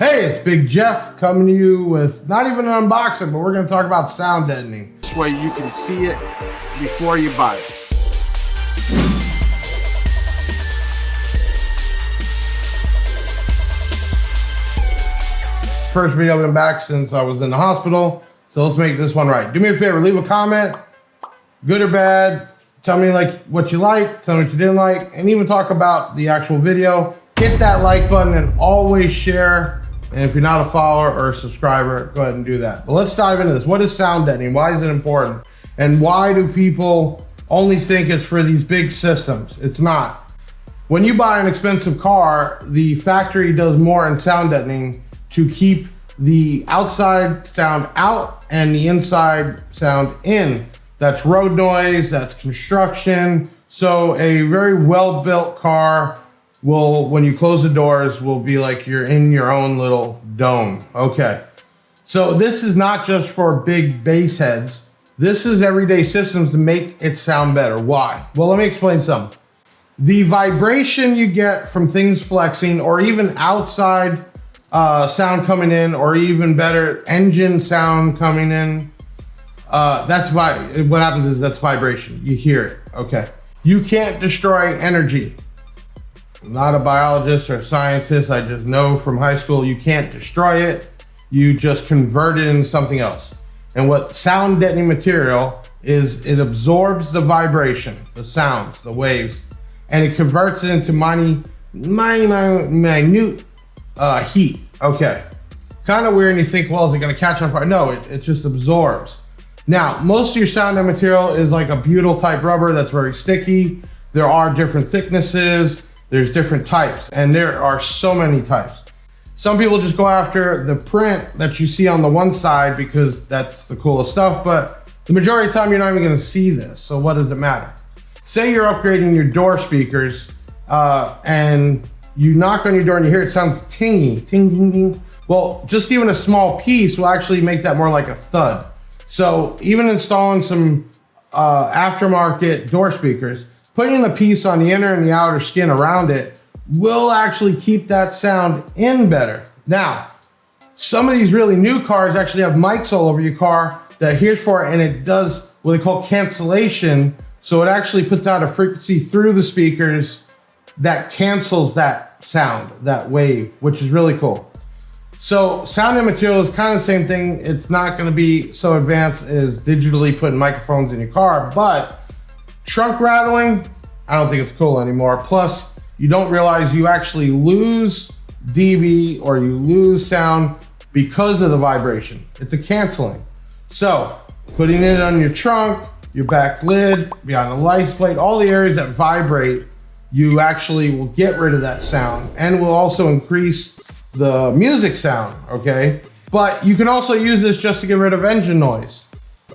Hey, it's Big Jeff coming to you with not even an unboxing, but we're going to talk about sound deadening. This way you can see it before you buy it. First video I've been back since I was in the hospital, so let's make this one right. Do me a favor, leave a comment, good or bad. Tell me what you like, tell me what you didn't like, and even talk about the actual video. Hit that like button and always share. And if you're not a follower or a subscriber, go ahead and do that. But let's dive into this. What is sound deadening? Why is it important? And why do people only think it's for these big systems? It's not. When you buy an expensive car, the factory does more in sound deadening to keep the outside sound out and the inside sound in. That's road noise, that's construction. So a very well-built car will, when you close the doors, will be like you're in your own little dome. Okay. So this is not just for big bass heads. This is everyday systems to make it sound better. Why? Well, let me explain something. The vibration you get from things flexing or even outside sound coming in, or even better, engine sound coming in, what happens is that's vibration. You hear it. Okay. You can't destroy energy. I'm not a biologist or a scientist. I just know from high school, you can't destroy it. You just convert it into something else. And what sound deadening material is, it absorbs the vibration, the sounds, the waves, and it converts it into minute heat. Okay. Kind of weird, and you think, well, is it gonna catch on fire? No, it just absorbs. Now, most of your sound deadening material is like a butyl type rubber that's very sticky. There are different thicknesses. There's different types, and there are so many types. Some people just go after the print that you see on the one side because that's the coolest stuff, but the majority of the time you're not even gonna see this, so what does it matter? Say you're upgrading your door speakers and you knock on your door and you hear it sounds tingy, ting, ting, ting. Well, just even a small piece will actually make that more like a thud. So even installing some aftermarket door speakers, putting a piece on the inner and the outer skin around it will actually keep that sound in better. Now, some of these really new cars actually have mics all over your car that hears for it, and it does what they call cancellation. So it actually puts out a frequency through the speakers that cancels that sound, that wave, which is really cool. So sound deadening material is kind of the same thing. It's not gonna be so advanced as digitally putting microphones in your car, but trunk rattling, I don't think it's cool anymore. Plus, you don't realize you actually lose dB or you lose sound because of the vibration. It's a canceling. So, putting it on your trunk, your back lid, behind the license plate, all the areas that vibrate, you actually will get rid of that sound and will also increase the music sound, okay? But you can also use this just to get rid of engine noise,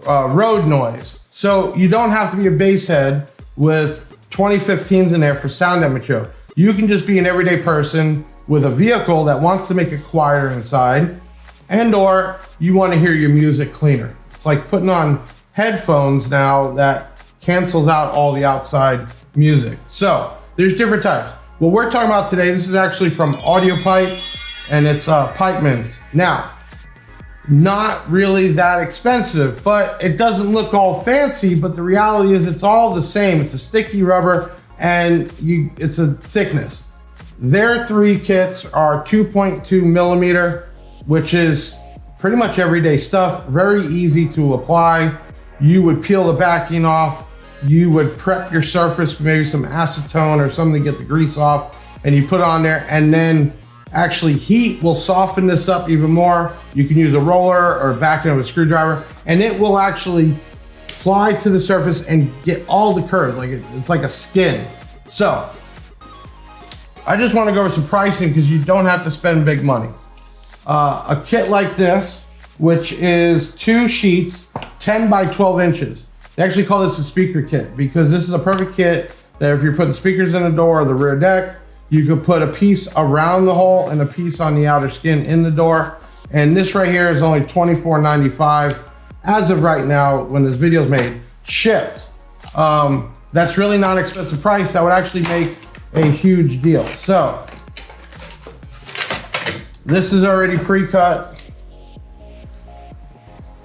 road noise. So you don't have to be a bass head with 2015s in there for sound deadening material. You can just be an everyday person with a vehicle that wants to make it quieter inside, and or you want to hear your music cleaner. It's like putting on headphones now that cancels out all the outside music. So there's different types. What we're talking about today, this is actually from Audiopipe, and it's Pipeman. Now, not really that expensive, but it doesn't look all fancy, but the reality is it's all the same. It's a sticky rubber and it's a thickness. Their 3 kits are 2.2 millimeter, which is pretty much everyday stuff, very easy to apply. You would peel the backing off, you would prep your surface, maybe some acetone or something to get the grease off, and you put it on there, and then actually heat will soften this up even more. You can use a roller or backing of a screwdriver, and it will actually apply to the surface and get all the curves. Like it's like a skin. So I just want to go over some pricing because you don't have to spend big money. A kit like this, which is 2 sheets, 10 by 12 inches. They actually call this a speaker kit because this is a perfect kit that if you're putting speakers in the door or the rear deck, you could put a piece around the hole and a piece on the outer skin in the door. And this right here is only $24.95 as of right now when this video is made, shipped. That's really not an expensive price. That would actually make a huge deal. So This is already pre-cut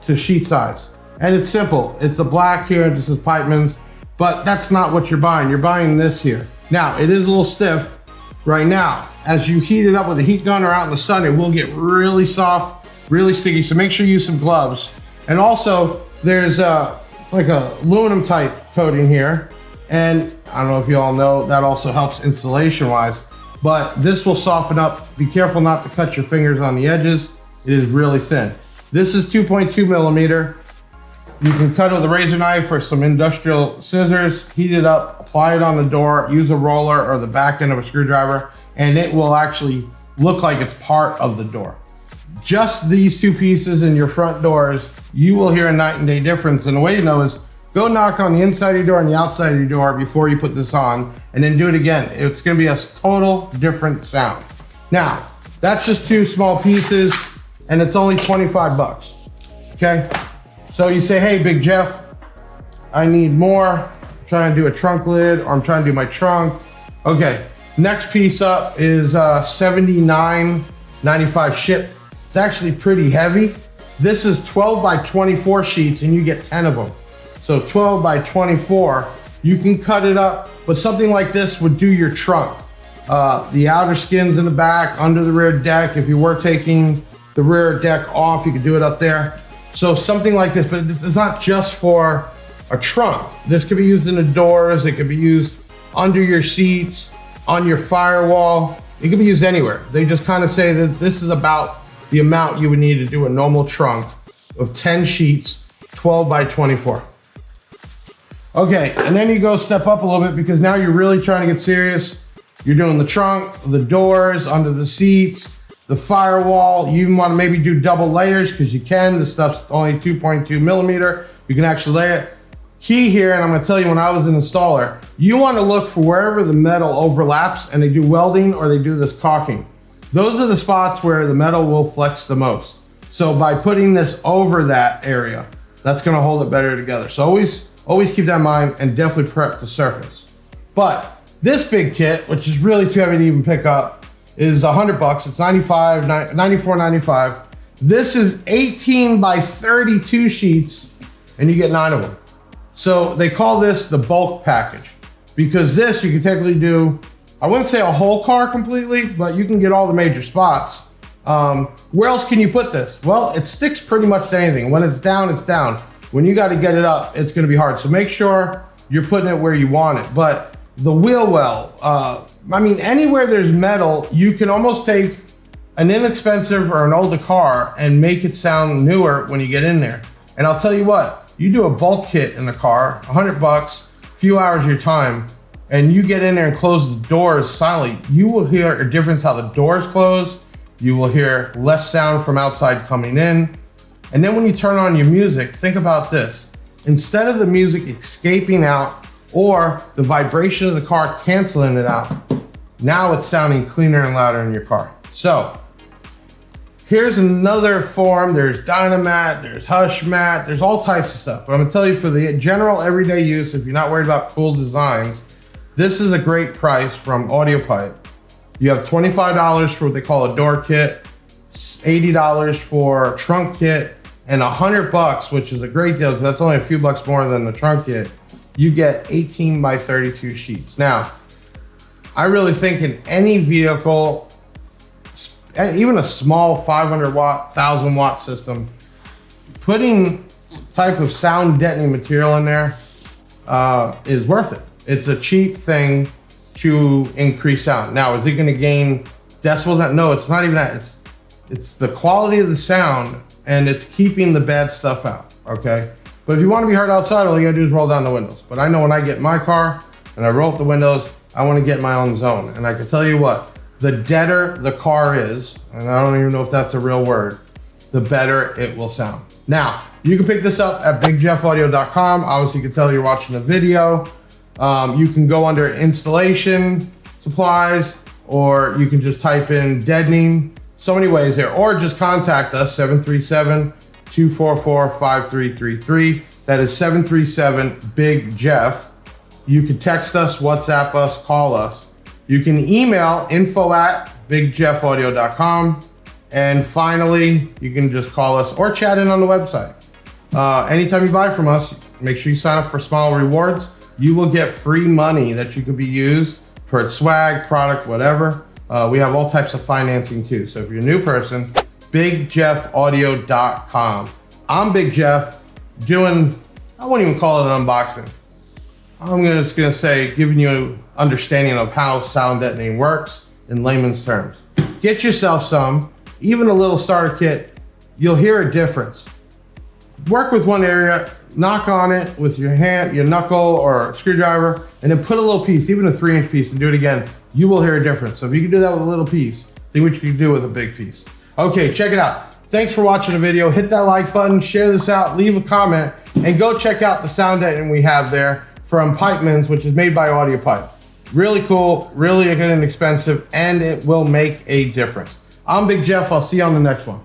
to sheet size. And it's simple. It's a black here, this is Pipeman's, but that's not what you're buying. You're buying this here. Now, it is a little stiff right now. As you heat it up with a heat gun or out in the sun, it will get really soft, really sticky. So make sure you use some gloves. And also, there's like a aluminum type coating here. And I don't know if you all know, that also helps installation wise, but this will soften up. Be careful not to cut your fingers on the edges. It is really thin. This is 2.2 millimeter. You can cut with a razor knife or some industrial scissors, heat it up, apply it on the door, use a roller or the back end of a screwdriver, and it will actually look like it's part of the door. Just these two pieces in your front doors, you will hear a night and day difference. And the way you know is go knock on the inside of your door and the outside of your door before you put this on, and then do it again. It's gonna be a total different sound. Now, that's just two small pieces, and it's only 25 bucks, okay? So you say, hey, Big Jeff, I need more. I'm trying to do a trunk lid, or I'm trying to do my trunk. Okay, next piece up is $79.95 ship. It's actually pretty heavy. This is 12 by 24 sheets, and you get 10 of them. So 12 by 24, you can cut it up, but something like this would do your trunk. The outer skins in the back, under the rear deck. If you were taking the rear deck off, you could do it up there. So something like this, but it's not just for a trunk. This could be used in the doors. It could be used under your seats, on your firewall. It could be used anywhere. They just kind of say that this is about the amount you would need to do a normal trunk of 10 sheets, 12 by 24. Okay, and then you go step up a little bit because now you're really trying to get serious. You're doing the trunk, the doors, under the seats, the firewall. You even want to maybe do double layers because you can. This stuff's only 2.2 millimeter. You can actually lay it. Key here, and I'm gonna tell you when I was an installer, you want to look for wherever the metal overlaps and they do welding or they do this caulking. Those are the spots where the metal will flex the most. So by putting this over that area, that's gonna hold it better together. So always keep that in mind and definitely prep the surface. But this big kit, which is really too heavy to even pick up, is 100 bucks. It's $94.95. This is 18 by 32 sheets and you get 9 of them. So they call this the bulk package because this you can technically do, I wouldn't say a whole car completely, but you can get all the major spots. Where else can you put this? Well, it sticks pretty much to anything. When it's down, it's down. When you got to get it up, it's going to be hard. So make sure you're putting it where you want it. But the wheel well, I mean, anywhere there's metal, you can almost take an inexpensive or an older car and make it sound newer when you get in there. And I'll tell you what, you do a bulk kit in the car, 100 bucks, few hours of your time, and you get in there and close the doors silently, you will hear a difference how the doors close. You will hear less sound from outside coming in. And then when you turn on your music, think about this. Instead of the music escaping out or the vibration of the car canceling it out, now it's sounding cleaner and louder in your car. So here's another form. There's Dynamat, there's Hush Mat, there's all types of stuff. But I'm gonna tell you for the general everyday use, if you're not worried about cool designs, this is a great price from Audiopipe. You have $25 for what they call a door kit, $80 for a trunk kit, and 100 bucks, which is a great deal because that's only a few bucks more than the trunk kit. You get 18 by 32 sheets. Now, I really think in any vehicle, even a small 500 watt, 1000 watt system, putting type of sound deadening material in there is worth it. It's a cheap thing to increase sound. Now, is it gonna gain decibels? No, it's not even that. It's the quality of the sound and it's keeping the bad stuff out, okay? But if you wanna be heard outside, all you gotta do is roll down the windows. But I know when I get in my car and I roll up the windows, I wanna get in my own zone. And I can tell you what, the deader the car is, and I don't even know if that's a real word, the better it will sound. Now, you can pick this up at bigjeffaudio.com. Obviously, you can tell you're watching a video. You can go under installation supplies, or you can just type in deadening. So many ways there, or just contact us, 737-244-5333. That is 737-BIG-JEFF. You can text us, WhatsApp us, call us. You can email info@bigjeffaudio.com. And finally, you can just call us or chat in on the website. Anytime you buy from us, make sure you sign up for Smile Rewards. You will get free money that you could be used towards swag, product, whatever. We have all types of financing too. So if you're a new person, bigjeffaudio.com. I'm Big Jeff doing, I won't even call it an unboxing. I'm just gonna say, giving you an understanding of how sound deadening works in layman's terms. Get yourself some, even a little starter kit. You'll hear a difference. Work with one area, knock on it with your hand, your knuckle or screwdriver, and then put a little piece, even a 3-inch piece, and do it again. You will hear a difference. So if you can do that with a little piece, think what you can do with a big piece. Okay, check it out. Thanks for watching the video. Hit that like button, share this out, leave a comment, and go check out the sound deadening we have there from Pipeman's, which is made by Audiopipe. Really cool, really inexpensive, and it will make a difference. I'm Big Jeff. I'll see you on the next one.